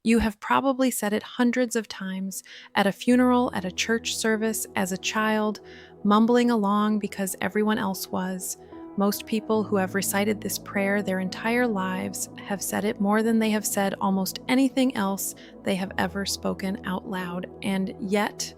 You have probably said it hundreds of times at a funeral, at a church service, as a child, mumbling along because everyone else was. Most people who have recited this prayer their entire lives have said it more than they have said almost anything else they have ever spoken out loud. And yet,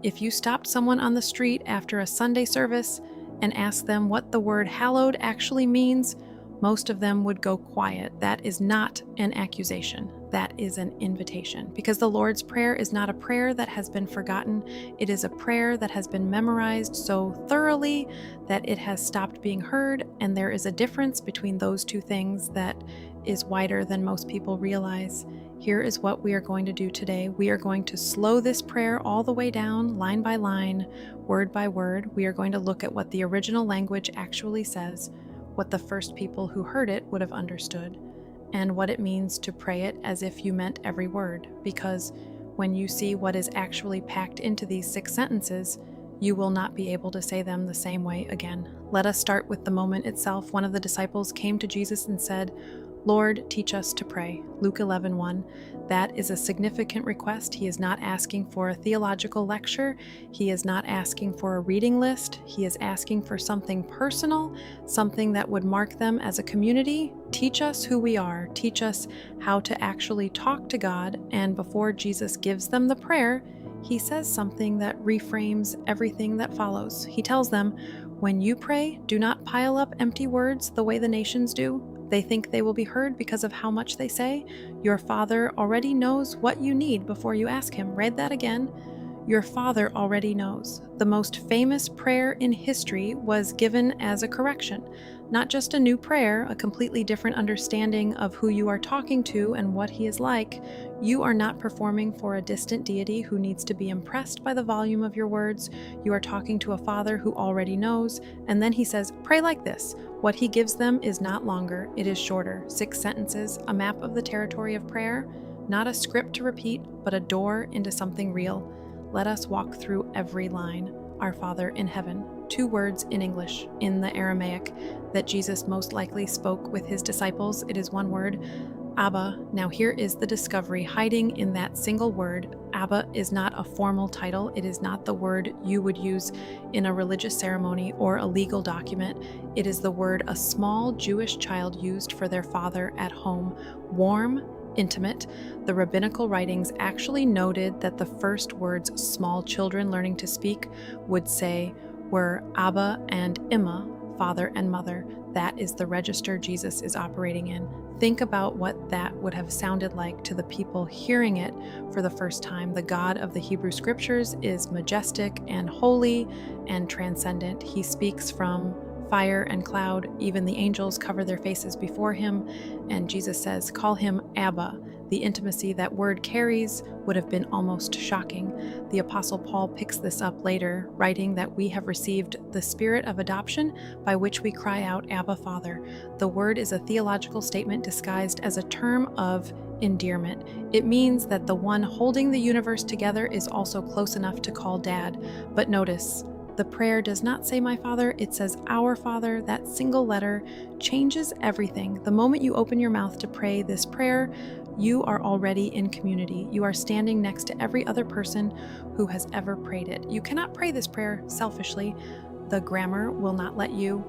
if you stopped someone on the street after a Sunday service and asked them what the word hallowed actually means, most of them would go quiet. That is not an accusation. That is an invitation. Because the Lord's Prayer is not a prayer that has been forgotten. It is a prayer that has been memorized so thoroughly that it has stopped being heard. And there is a difference between those two things that is wider than most people realize. Here is what we are going to do today. We are going to slow this prayer all the way down, line by line, word by word. We are going to look at what the original language actually says, what the first people who heard it would have understood, and what it means to pray it as if you meant every word. Because when you see what is actually packed into these 6 sentences, you will not be able to say them the same way again. Let us start with the moment itself. One of the disciples came to Jesus and said, "Lord, teach us to pray." Luke 11:1. That is a significant request. He is not asking for a theological lecture. He is not asking for a reading list. He is asking for something personal, something that would mark them as a community. Teach us who we are. Teach us how to actually talk to God. And before Jesus gives them the prayer, he says something that reframes everything that follows. He tells them, "When you pray, do not pile up empty words the way the nations do. They think they will be heard because of how much they say. Your Father already knows what you need before you ask Him." Read that again. Your Father already knows. The most famous prayer in history was given as a correction. Not just a new prayer, a completely different understanding of who you are talking to and what He is like. You are not performing for a distant deity who needs to be impressed by the volume of your words. You are talking to a Father who already knows. And then He says, pray like this. What He gives them is not longer, it is shorter. 6 sentences, a map of the territory of prayer, not a script to repeat, but a door into something real. Let us walk through every line. Our Father in heaven. 2 words in English, in the Aramaic, that Jesus most likely spoke with His disciples. It is one word, Abba. Now here is the discovery hiding in that single word. Abba is not a formal title. It is not the word you would use in a religious ceremony or a legal document. It is the word a small Jewish child used for their father at home. Warm, intimate. The rabbinical writings actually noted that the first words small children learning to speak would say were Abba and Imma, father and mother. That is the register Jesus is operating in. Think about what that would have sounded like to the people hearing it for the first time. The God of the Hebrew Scriptures is majestic and holy and transcendent. He speaks from fire and cloud. Even the angels cover their faces before Him. And Jesus says, call Him Abba. The intimacy that word carries would have been almost shocking. The Apostle Paul picks this up later, writing that we have received the spirit of adoption by which we cry out, Abba, Father. The word is a theological statement disguised as a term of endearment. It means that the one holding the universe together is also close enough to call Dad. But notice, the prayer does not say my Father, it says our Father. That single letter changes everything. The moment you open your mouth to pray this prayer, you are already in community. You are standing next to every other person who has ever prayed it. You cannot pray this prayer selfishly. The grammar will not let you.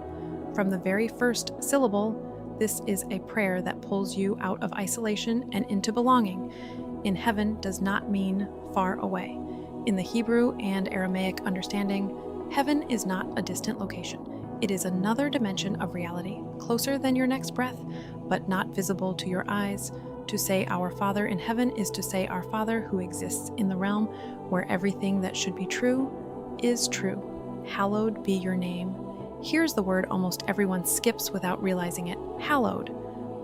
From the very first syllable, this is a prayer that pulls you out of isolation and into belonging. In heaven does not mean far away. In the Hebrew and Aramaic understanding, heaven is not a distant location. It is another dimension of reality, closer than your next breath, but not visible to your eyes. To say our Father in heaven is to say our Father who exists in the realm where everything that should be true is true. Hallowed be your name. Here's the word almost everyone skips without realizing it. Hallowed.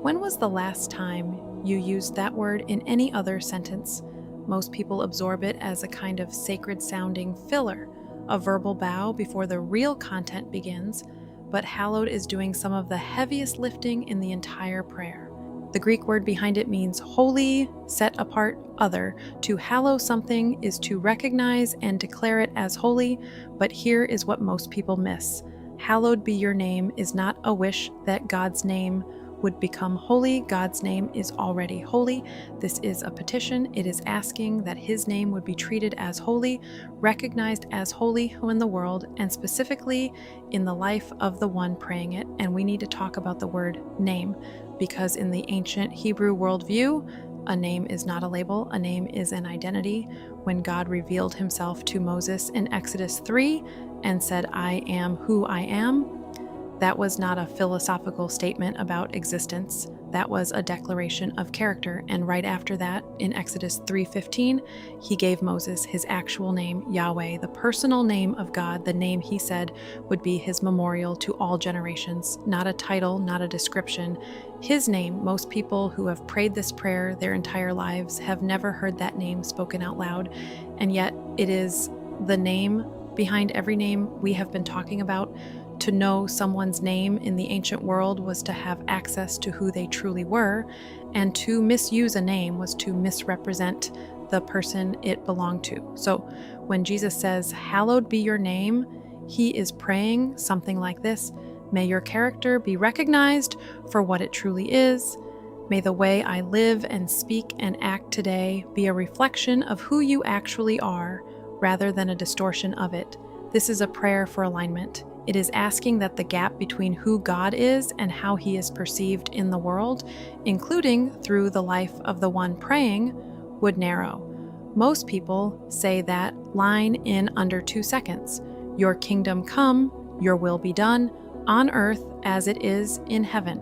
When was the last time you used that word in any other sentence? Most people absorb it as a kind of sacred-sounding filler, a verbal bow before the real content begins, but hallowed is doing some of the heaviest lifting in the entire prayer. The Greek word behind it means holy, set apart, other. To hallow something is to recognize and declare it as holy, but here is what most people miss. Hallowed be your name is not a wish that God's name would become holy. God's name is already holy. This is a petition. It is asking that his name would be treated as holy, recognized as holy in the world, and specifically in the life of the one praying it. And we need to talk about the word name, because in the ancient Hebrew worldview, a name is not a label, a name is an identity. When God revealed himself to Moses in Exodus 3 and said, "I am who I am," that was not a philosophical statement about existence. That was a declaration of character. And right after that, in Exodus 3:15, he gave Moses his actual name, Yahweh, the personal name of God, the name he said would be his memorial to all generations, not a title, not a description. His name, most people who have prayed this prayer their entire lives have never heard that name spoken out loud. And yet it is the name behind every name we have been talking about. To know someone's name in the ancient world was to have access to who they truly were, and to misuse a name was to misrepresent the person it belonged to. So when Jesus says, "Hallowed be your name," he is praying something like this: "May your character be recognized for what it truly is. May the way I live and speak and act today be a reflection of who you actually are, rather than a distortion of it." This is a prayer for alignment. It is asking that the gap between who God is and how he is perceived in the world, including through the life of the one praying, would narrow. Most people say that line in under 2 seconds. Your kingdom come, your will be done, on earth as it is in heaven.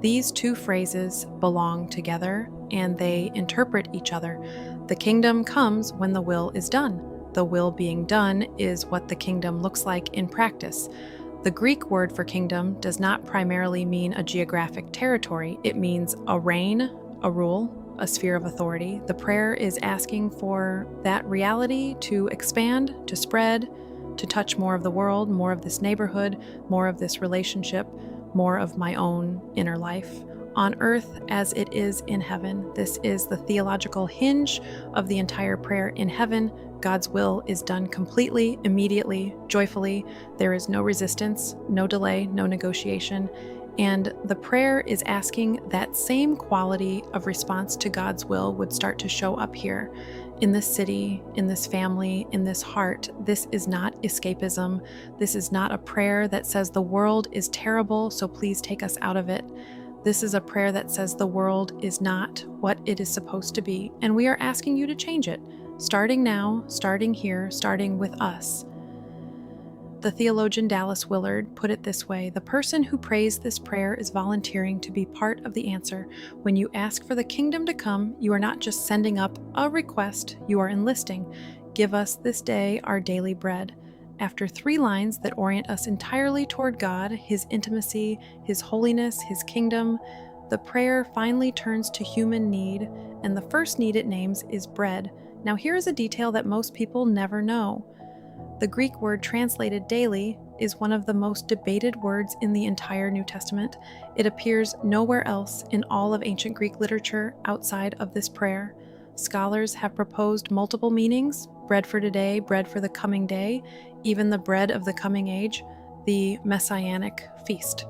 These two phrases belong together and they interpret each other. The kingdom comes when the will is done. The will being done is what the kingdom looks like in practice. The Greek word for kingdom does not primarily mean a geographic territory. It means a reign, a rule, a sphere of authority. The prayer is asking for that reality to expand, to spread, to touch more of the world, more of this neighborhood, more of this relationship, more of my own inner life. On earth as it is in heaven. This is the theological hinge of the entire prayer. In heaven, God's will is done completely, immediately, joyfully. There is no resistance, no delay, no negotiation. And the prayer is asking that same quality of response to God's will would start to show up here in this city, in this family, in this heart. This is not escapism. This is not a prayer that says the world is terrible, so please take us out of it. This is a prayer that says the world is not what it is supposed to be, and we are asking you to change it, starting now, starting here, starting with us. The theologian Dallas Willard put it this way: the person who prays this prayer is volunteering to be part of the answer. When you ask for the kingdom to come, you are not just sending up a request, you are enlisting. Give us this day our daily bread. After 3 lines that orient us entirely toward God, his intimacy, his holiness, his kingdom, the prayer finally turns to human need, and the first need it names is bread. Now here is a detail that most people never know. The Greek word translated daily is one of the most debated words in the entire New Testament. It appears nowhere else in all of ancient Greek literature outside of this prayer. Scholars have proposed multiple meanings: bread for today, bread for the coming day, even the bread of the coming age, the messianic feast.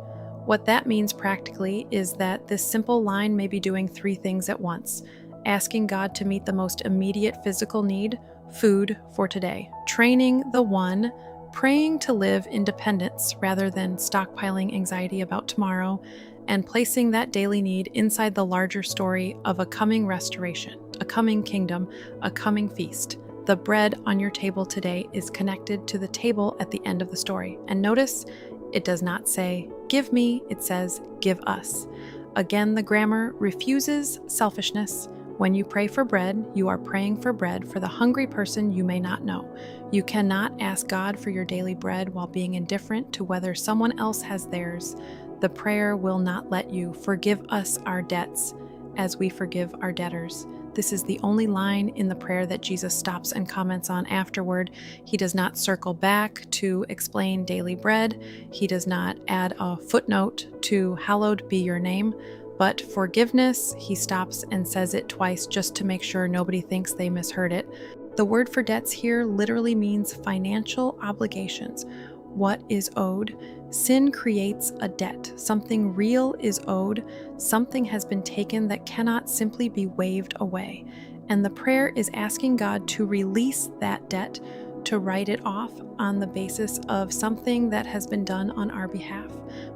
What that means practically is that this simple line may be doing 3 things at once: asking God to meet the most immediate physical need, food for today; training the one, praying to live in dependence rather than stockpiling anxiety about tomorrow; and placing that daily need inside the larger story of a coming restoration, a coming kingdom, a coming feast. The bread on your table today is connected to the table at the end of the story. And notice, it does not say, "Give me," it says, "Give us." Again, the grammar refuses selfishness. When you pray for bread, you are praying for bread for the hungry person you may not know. You cannot ask God for your daily bread while being indifferent to whether someone else has theirs. The prayer will not let you. Forgive us our debts as we forgive our debtors. This is the only line in the prayer that Jesus stops and comments on afterward. He does not circle back to explain daily bread. He does not add a footnote to "Hallowed be your name." But forgiveness, he stops and says it twice just to make sure nobody thinks they misheard it. The word for debts here literally means financial obligations. What is owed? Sin creates a debt. Something real is owed. Something has been taken that cannot simply be waved away. And the prayer is asking God to release that debt, to write it off on the basis of something that has been done on our behalf.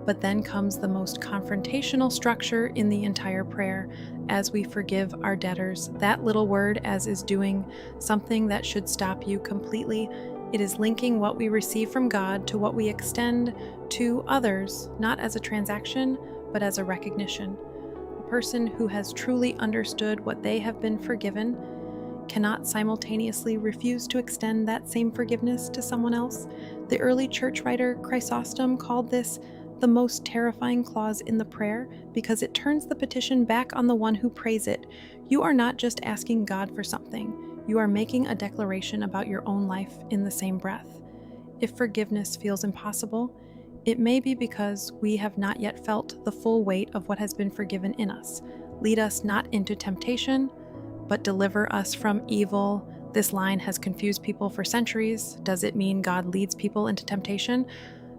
But then comes the most confrontational structure in the entire prayer as we forgive our debtors. That little word, as is doing something that should stop you completely. It is linking what we receive from God to what we extend to others, not as a transaction, but as a recognition. A person who has truly understood what they have been forgiven cannot simultaneously refuse to extend that same forgiveness to someone else. The early church writer Chrysostom called this the most terrifying clause in the prayer because it turns the petition back on the one who prays it. You are not just asking God for something, you are making a declaration about your own life in the same breath. If forgiveness feels impossible, it may be because we have not yet felt the full weight of what has been forgiven in us. Lead us not into temptation, but deliver us from evil. This line has confused people for centuries. Does it mean God leads people into temptation?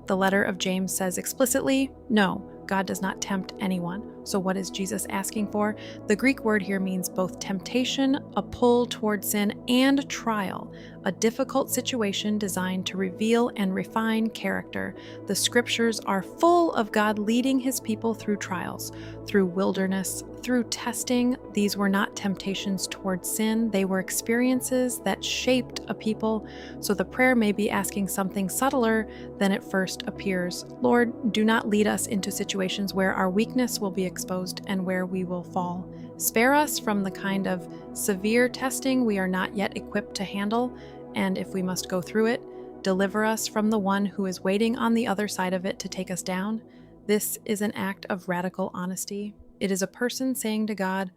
The letter of James says explicitly, no, God does not tempt anyone. So what is Jesus asking for? The Greek word here means both temptation, a pull toward sin, and trial, a difficult situation designed to reveal and refine character. The scriptures are full of God leading his people through trials, through wilderness, through testing. These were not temptations toward sin. They were experiences that shaped a people. So the prayer may be asking something subtler than it first appears. Lord, do not lead us into situations where our weakness will be exposed and where we will fall. Spare us from the kind of severe testing we are not yet equipped to handle, and if we must go through it, deliver us from the one who is waiting on the other side of it to take us down. This is an act of radical honesty. It is a person saying to God,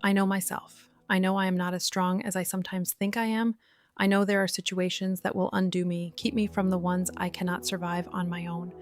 I know myself. I know I am not as strong as I sometimes think I am. I know there are situations that will undo me, keep me from the ones I cannot survive on my own.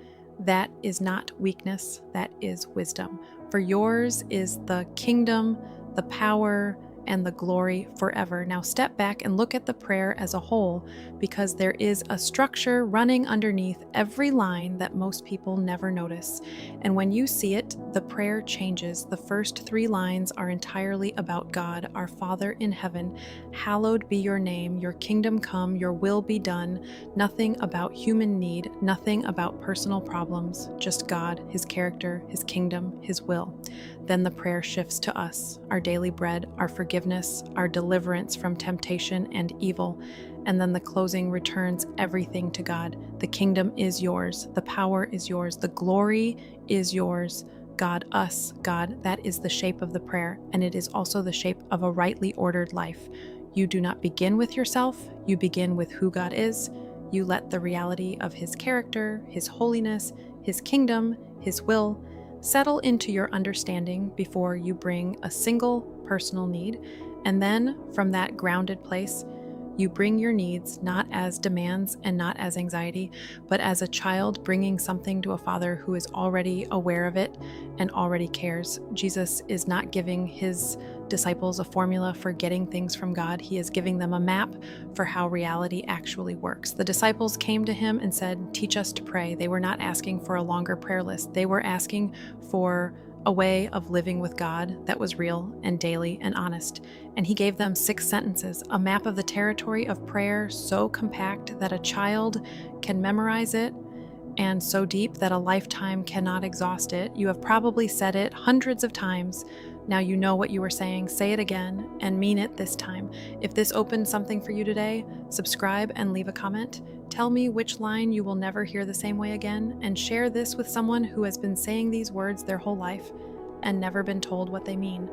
That is not weakness, that is wisdom. For yours is the kingdom, the power, and the glory forever. Now step back and look at the prayer as a whole, because there is a structure running underneath every line that most people never notice. And when you see it, the prayer changes. The first 3 lines are entirely about God, our Father in heaven. Hallowed be your name, your kingdom come, your will be done. Nothing about human need, nothing about personal problems, just God, his character, his kingdom, his will. Then the prayer shifts to us, our daily bread, our forgiveness, our deliverance from temptation and evil. And then the closing returns everything to God. The kingdom is yours. The power is yours. The glory is yours. God, us, God, that is the shape of the prayer. And it is also the shape of a rightly ordered life. You do not begin with yourself. You begin with who God is. You let the reality of his character, his holiness, his kingdom, his will settle into your understanding before you bring a single personal need. And then from that grounded place, you bring your needs not as demands and not as anxiety, but as a child bringing something to a father who is already aware of it and already cares. Jesus is not giving his disciples a formula for getting things from God. He is giving them a map for how reality actually works. The disciples came to him and said, teach us to pray. They were not asking for a longer prayer list. They were asking for a way of living with God that was real and daily and honest. And he gave them 6 sentences, a map of the territory of prayer so compact that a child can memorize it, and so deep that a lifetime cannot exhaust it. You have probably said it hundreds of times. Now you know what you were saying. Say it again and mean it this time. If this opened something for you today, subscribe and leave a comment. Tell me which line you will never hear the same way again, and share this with someone who has been saying these words their whole life and never been told what they mean.